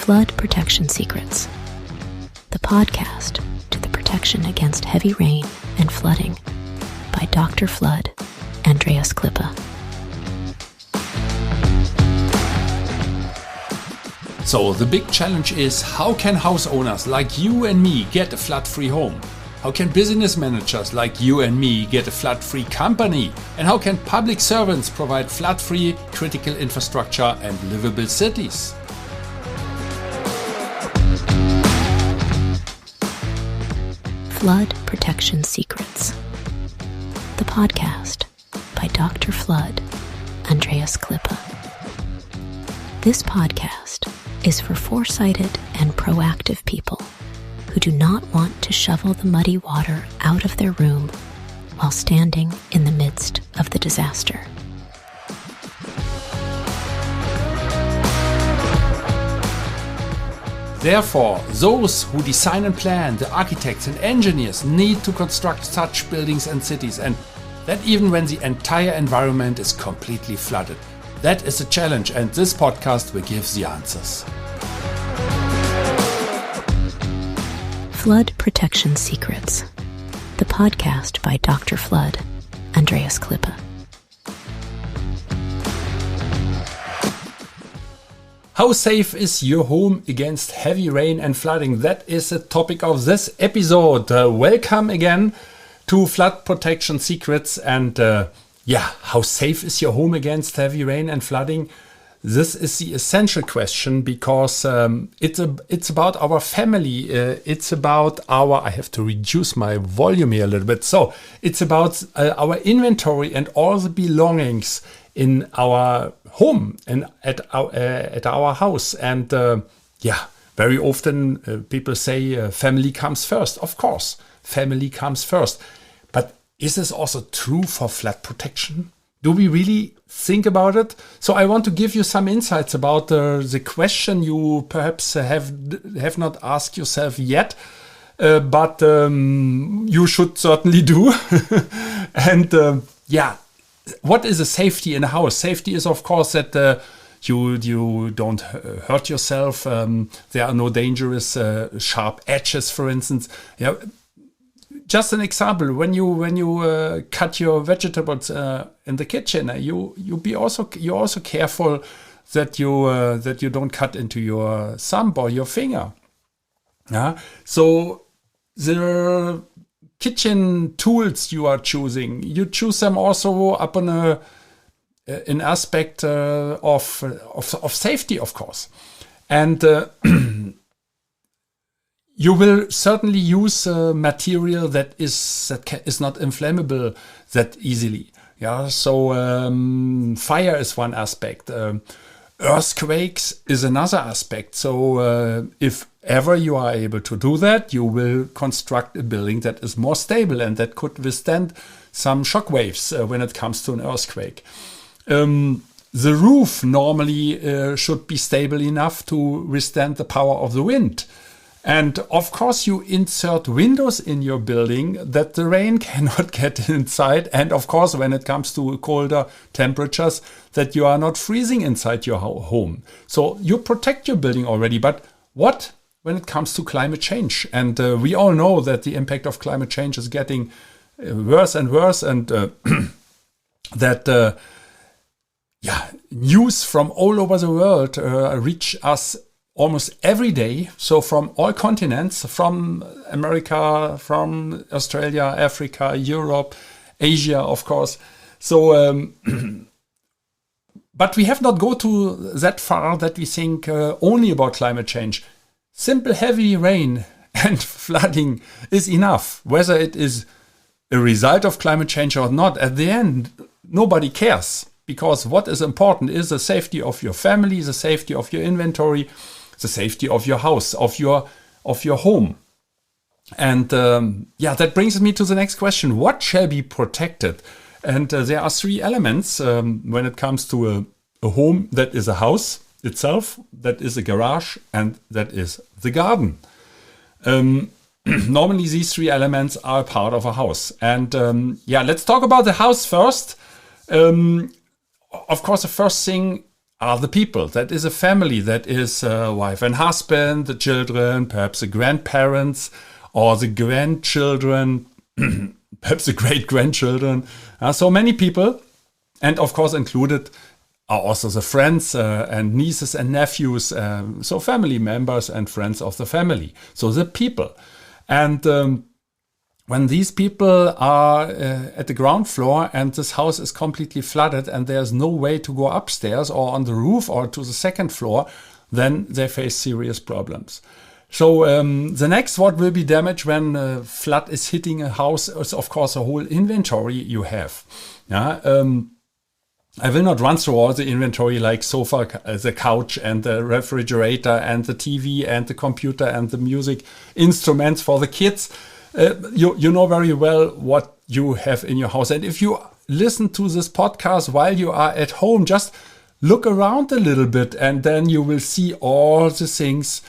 Flood Protection Secrets, the podcast to the protection against heavy rain and flooding by Dr. Flood, Andreas Klippe. So the big challenge is, how can house owners like you and me get a flood-free home? How can business managers like you and me get a flood-free company? And how can public servants provide flood-free critical infrastructure and livable cities? Flood Protection Secrets, the podcast by Dr. Flood, Andreas Klippe. This podcast is for foresighted and proactive people who do not want to shovel the muddy water out of their room while standing in the midst of the disaster. Therefore, those who design and plan, the architects and engineers, need to construct such buildings and cities, and that even when the entire environment is completely flooded. That is a challenge, and this podcast will give the answers. Flood Protection Secrets, the podcast by Dr. Flood, Andreas Klippe. How safe is your home against heavy rain and flooding? That is the topic of this episode. Welcome again to Flood Protection Secrets. And how safe is your home against heavy rain and flooding? This is the essential question because it's about our family. It's about I have to reduce my volume here a little bit. So it's about our inventory and all the belongings in our home and at our house. And very often people say family comes first. Of course, family comes first. But is this also true for flood protection? Do we really think about it? So I want to give you some insights about the question you perhaps have not asked yourself yet, but you should certainly do. And what is a safety in a house? Safety is, of course, that you don't hurt yourself. There are no dangerous sharp edges, for instance. Yeah. Just an example: when you cut your vegetables in the kitchen, you're also careful that you don't cut into your thumb or your finger. Yeah. So the kitchen tools you are choosing, you choose them also upon an aspect of safety, of course, and you will certainly use material that is not inflammable that easily. Yeah. So fire is one aspect. Earthquakes is another aspect. So if ever you are able to do that, you will construct a building that is more stable and that could withstand some shock waves when it comes to an earthquake. The roof normally should be stable enough to withstand the power of the wind. And of course, you insert windows in your building that the rain cannot get inside. And of course, when it comes to colder temperatures, that you are not freezing inside your home. So you protect your building already. But what when it comes to climate change? And we all know that the impact of climate change is getting worse and worse. And that news from all over the world reach us almost every day. So from all continents, from America, from Australia, Africa, Europe, Asia, of course. So, but we have not go to that far that we think only about climate change. Simple heavy rain and flooding is enough. Whether it is a result of climate change or not, at the end, nobody cares. Because what is important is the safety of your family, the safety of your inventory, the safety of your house, of your home. And that brings me to the next question. What shall be protected? And there are three elements when it comes to a home that is a house itself, that is a garage, and that is the garden. Normally these three elements are part of a house. And let's talk about the house first. Of course, the first thing are the people. That is a family. That is wife and husband, the children, perhaps the grandparents or the grandchildren, perhaps the great-grandchildren. So many people. And of course included are also the friends and nieces and nephews. So family members and friends of the family. So the people. And when these people are at the ground floor and this house is completely flooded and there's no way to go upstairs or on the roof or to the second floor, then they face serious problems. So the next what will be damaged when flood is hitting a house is of course a whole inventory you have. I will not run through all the inventory like sofa, the couch and the refrigerator and the TV and the computer and the music instruments for the kids. You know very well what you have in your house. And if you listen to this podcast while you are at home, just look around a little bit and then you will see all the things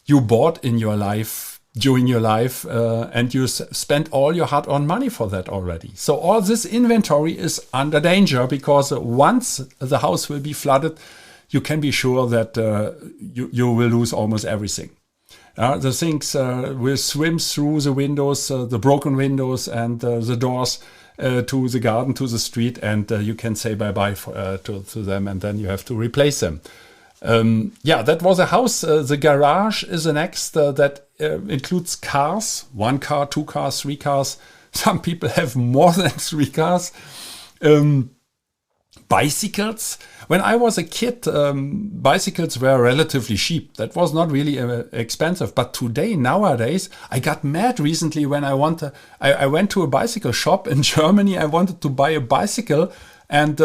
you bought in your life, during your life, and you spent all your hard-earned money for that already. So all this inventory is under danger because once the house will be flooded, you can be sure that you will lose almost everything. The things will swim through the windows, the broken windows and the doors to the garden, to the street, and you can say bye-bye to them, and then you have to replace them. That was a house. The garage is the next that includes cars, 1 car, 2 cars, 3 cars. Some people have more than 3 cars. Bicycles. When I was a kid, bicycles were relatively cheap. That was not really expensive. But today, nowadays, I got mad recently when I went to a bicycle shop in Germany. I wanted to buy a bicycle, and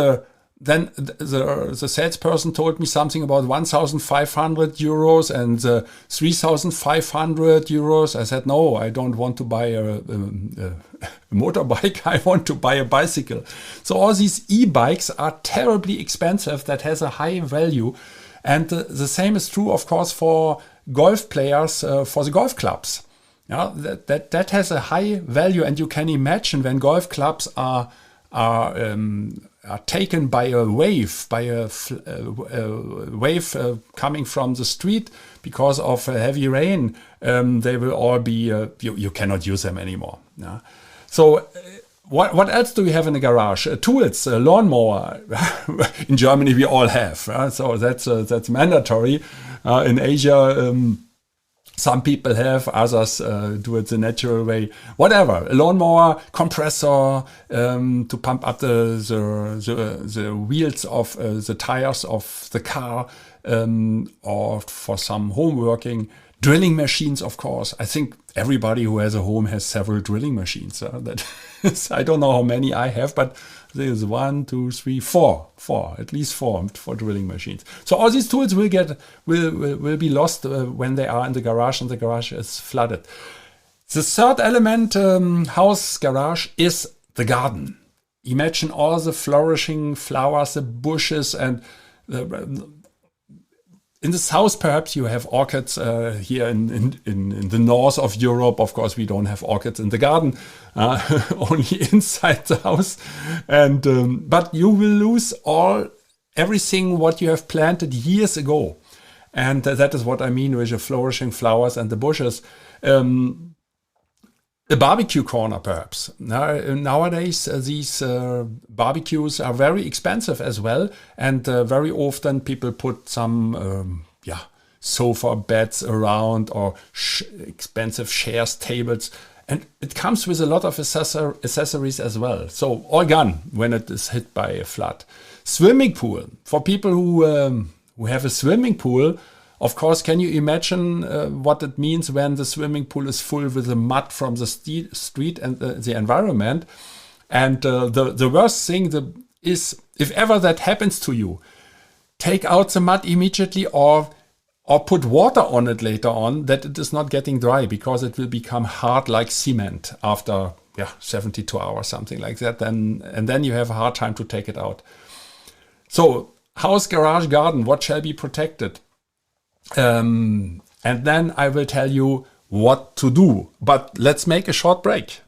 then the salesperson told me something about 1,500 euros and 3,500 euros. I said, no, I don't want to buy a motorbike. I want to buy a bicycle. So all these e-bikes are terribly expensive. That has a high value. And the same is true, of course, for golf players, for the golf clubs. That has a high value. And you can imagine when golf clubs are taken by a wave, coming from the street because of heavy rain, they will all be, you cannot use them anymore. So what else do we have in the garage? Tools, a lawnmower. In Germany we all have, so that's mandatory. In Asia, some people have, others do it the natural way. Whatever, a lawnmower, compressor to pump up the wheels of the tires of the car, or for some home working. Drilling machines, of course. I think everybody who has a home has several drilling machines. That is, I don't know how many I have, but there's 1, 2, 3, 4, at least 4 for drilling machines. So all these tools will be lost when they are in the garage and the garage is flooded. The third element, house, garage, is the garden. Imagine all the flourishing flowers, the bushes, and in the south, perhaps you have orchids. Here in the north of Europe, of course, we don't have orchids in the garden, only inside the house. And but you will lose everything what you have planted years ago, and that is what I mean with the flourishing flowers and the bushes. A barbecue corner, perhaps. Nowadays, these barbecues are very expensive as well, and very often people put some sofa beds around or expensive chairs, tables, and it comes with a lot of accessories as well. So all gone when it is hit by a flood. Swimming pool. For people who have a swimming pool, of course, can you imagine what it means when the swimming pool is full with the mud from the street and the environment? And the worst thing is, if ever that happens to you, take out the mud immediately or put water on it later on, that it is not getting dry, because it will become hard like cement after 72 hours, something like that. And then you have a hard time to take it out. So house, garage, garden, what shall be protected? And then I will tell you what to do. But let's make a short break.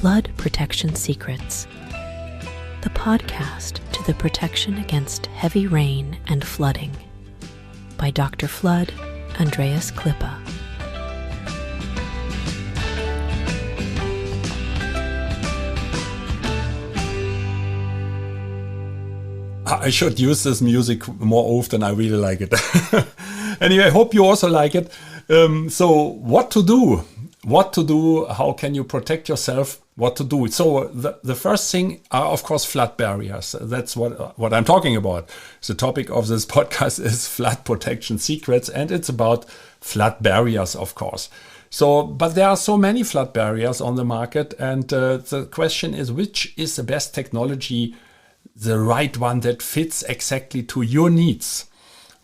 Flood Protection Secrets, the podcast to the protection against heavy rain and flooding, by Dr. Flood, Andreas Klippe. I should use this music more often. I really like it. Anyway, I hope you also like it. So what to do? What to do? How can you protect yourself? What to do? So the first thing are, of course, flood barriers. That's what I'm talking about. The topic of this podcast is flood protection secrets, and it's about flood barriers, of course. So, but there are so many flood barriers on the market, and the question is, which is the best technology, the right one that fits exactly to your needs?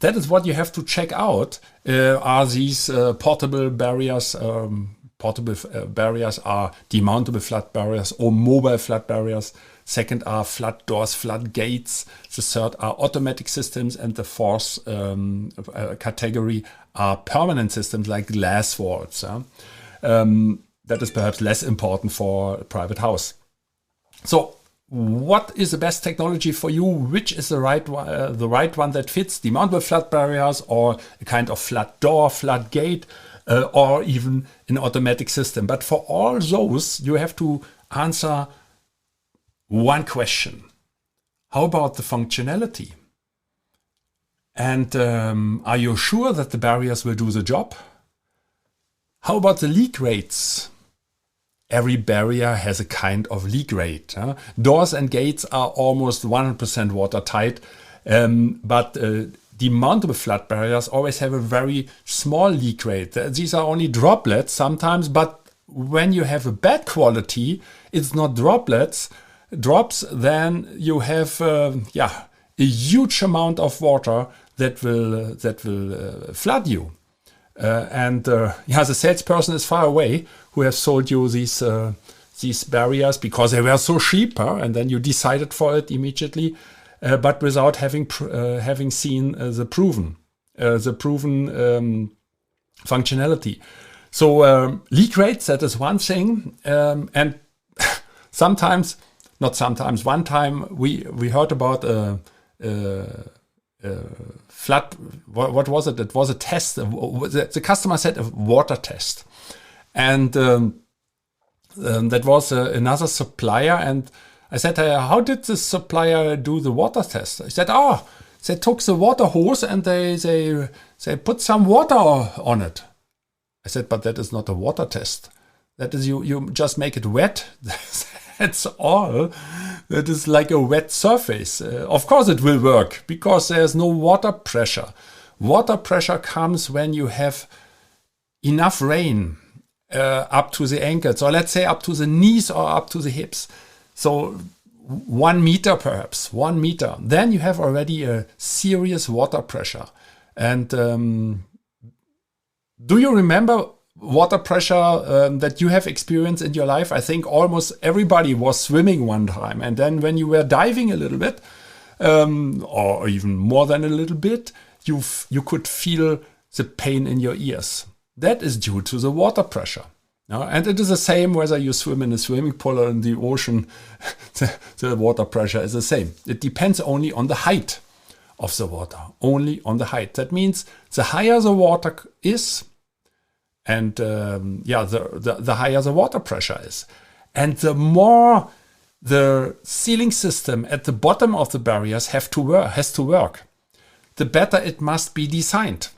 That is what you have to check out. Are these portable barriers? Portable barriers are demountable flood barriers or mobile flood barriers. Second are flood doors, flood gates. The third are automatic systems, and the fourth category are permanent systems like glass walls. That is perhaps less important for a private house. So, what is the best technology for you? Which is the right one that fits? Demountable flood barriers, or a kind of flood door, flood gate, or even an automatic system. But for all those, you have to answer one question: how about the functionality? And are you sure that the barriers will do the job? How about the leak rates? Every barrier has a kind of leak rate. Doors and gates are almost 100% watertight, but demountable flood barriers always have a very small leak rate. These are only droplets sometimes, but when you have a bad quality, it's not drops, then you have a huge amount of water that will flood you. The salesperson is far away who has sold you these barriers because they were so cheap, and then you decided for it immediately, but without having seen the proven functionality. So leak rates, that is one thing, and one time we heard about flood. What was it? It was a test. The customer said a water test, and that was another supplier. And I said, "How did the supplier do the water test?" He said, they took the water hose and they put some water on it." I said, "But that is not a water test. That is you just make it wet. That's all. That is like a wet surface. Of course it will work because there's no water pressure. Water pressure comes when you have enough rain up to the ankles, or let's say up to the knees or up to the hips. So 1 meter perhaps, 1 meter. Then you have already a serious water pressure. And do you remember water pressure that you have experienced in your life? I think almost everybody was swimming one time, and then when you were diving a little bit, or even more than a little bit, you could feel the pain in your ears. That is due to the water pressure. And it is the same whether you swim in a swimming pool or in the ocean. The water pressure is the same. It depends only on the height of the water, only on the height. That means the higher the water is, and the higher the water pressure is. And the more the sealing system at the bottom of the barriers has to work, the better it must be designed.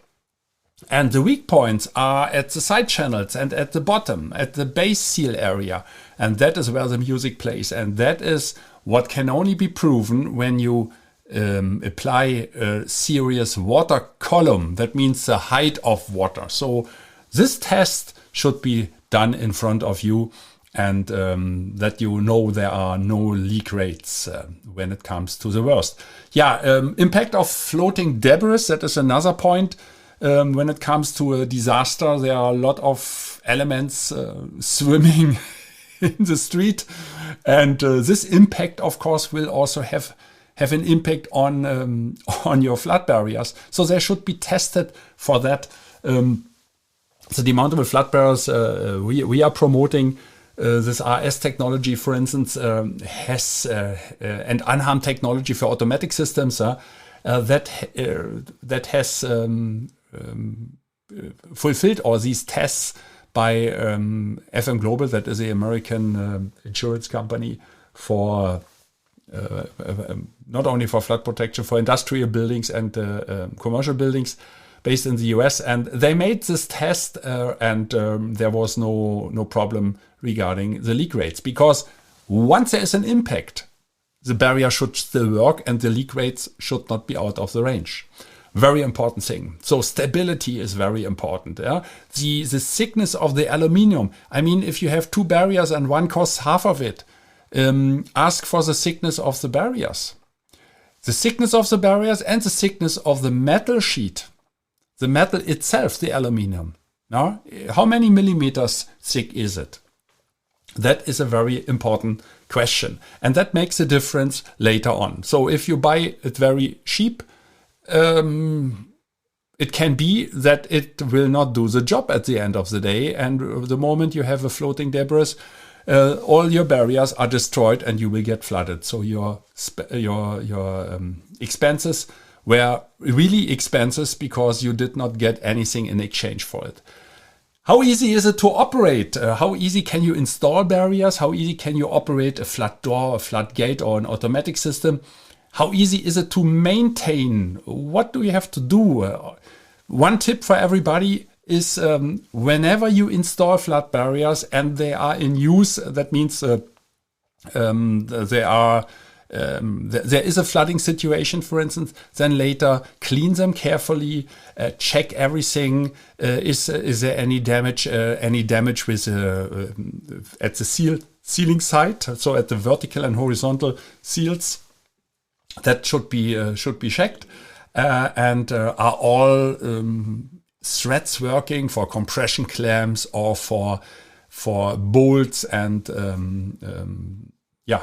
And the weak points are at the side channels and at the bottom, at the base seal area. And that is where the music plays. And that is what can only be proven when you apply a serious water column. That means the height of water. So this test should be done in front of you, and that you know there are no leak rates when it comes to the worst. Impact of floating debris, that is another point. When it comes to a disaster, there are a lot of elements swimming in the street, and this impact, of course, will also have an impact on your flood barriers. So they should be tested for that. The demountable flood barriers we are promoting, this RS technology, for instance, has and unharm technology for automatic systems that has fulfilled all these tests by FM Global, that is the American insurance company for not only for flood protection, for industrial buildings and commercial buildings based in the US. And they made this test and there was no problem regarding the leak rates, because once there is an impact, the barrier should still work and the leak rates should not be out of the range. Very important thing. So stability is very important. Yeah? The thickness of the aluminium. I mean, if you have two barriers and one costs half of it, ask for the thickness of the barriers. The thickness of the barriers and the thickness of the metal sheet. The metal itself, the aluminium. Now, how many millimeters thick is it? That is a very important question. And that makes a difference later on. So if you buy it very cheap, it can be that it will not do the job at the end of the day. And the moment you have a floating debris, all your barriers are destroyed and you will get flooded. So your expenses were really expenses because you did not get anything in exchange for it. How easy is it to operate? How easy can you install barriers? How easy can you operate a flood door, a flood gate, or an automatic system? How easy is it to maintain? What do you have to do? One tip for everybody is whenever you install flood barriers and they are in use, that means there is a flooding situation, for instance, then later clean them carefully, check everything. Is there any damage? Any damage with at the ceiling side? So at the vertical and horizontal seals, that should be checked. And are all threads working for compression clamps or for bolts and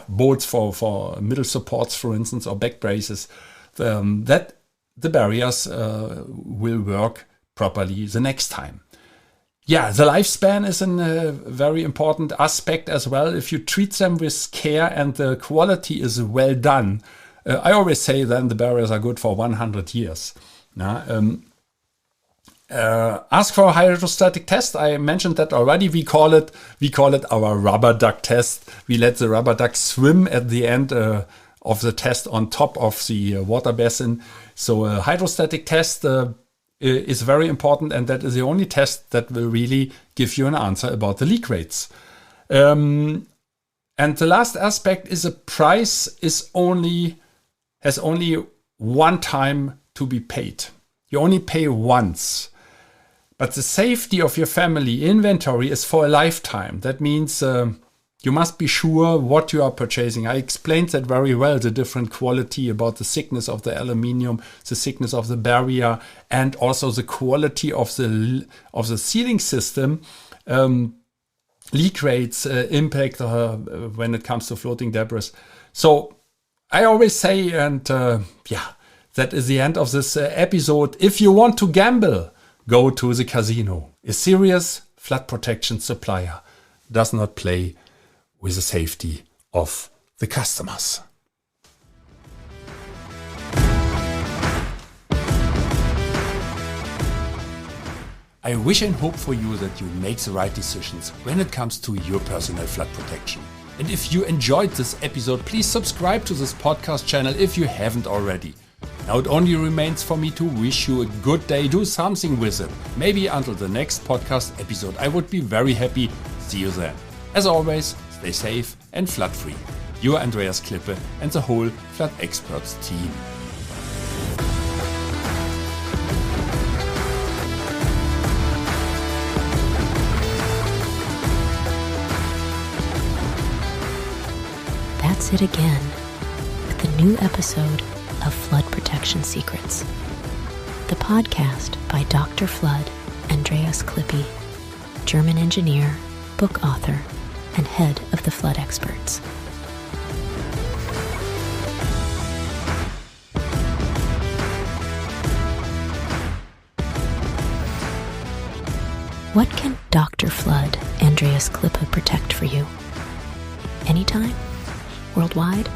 bolts for middle supports, for instance, or back braces, that the barriers will work properly the next time. Yeah, the lifespan is a very important aspect as well. If you treat them with care and the quality is well done, I always say then the barriers are good for 100 years. Ask for a hydrostatic test. I mentioned that already. We call it our rubber duck test. We let the rubber duck swim at the end of the test on top of the water basin. So a hydrostatic test is very important, and that is the only test that will really give you an answer about the leak rates. And the last aspect is the price has only one time to be paid. You only pay once. But the safety of your family inventory is for a lifetime. That means you must be sure what you are purchasing. I explained that very well, the different quality about the thickness of the aluminium, the thickness of the barrier, and also the quality of the sealing system. Leak rates, impact when it comes to floating debris. So I always say, and that is the end of this episode. If you want to gamble, go to the casino. A serious flood protection supplier does not play with the safety of the customers. I wish and hope for you that you make the right decisions when it comes to your personal flood protection. And if you enjoyed this episode, please subscribe to this podcast channel if you haven't already. Now it only remains for me to wish you a good day. Do something with it. Maybe until the next podcast episode. I would be very happy. See you then. As always, stay safe and flood free. Your Andreas Klippe and the whole Flood Experts team. That's it again with a new episode of Flood Protection Secrets, the podcast by Dr. Flood Andreas Klippe, German engineer, book author, and head of the Flood Experts. What can Dr. Flood, Andreas Klippe protect for you. Anytime, worldwide.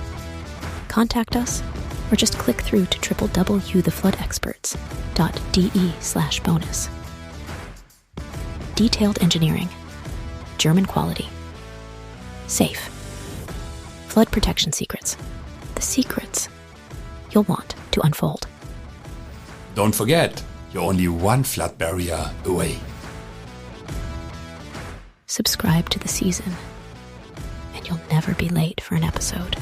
Contact us or just click through to www.thefloodexperts.de/bonus. Detailed engineering, German quality, safe. Flood protection secrets. The secrets you'll want to unfold. Don't forget, you're only one flood barrier away. Subscribe to the season, and you'll never be late for an episode.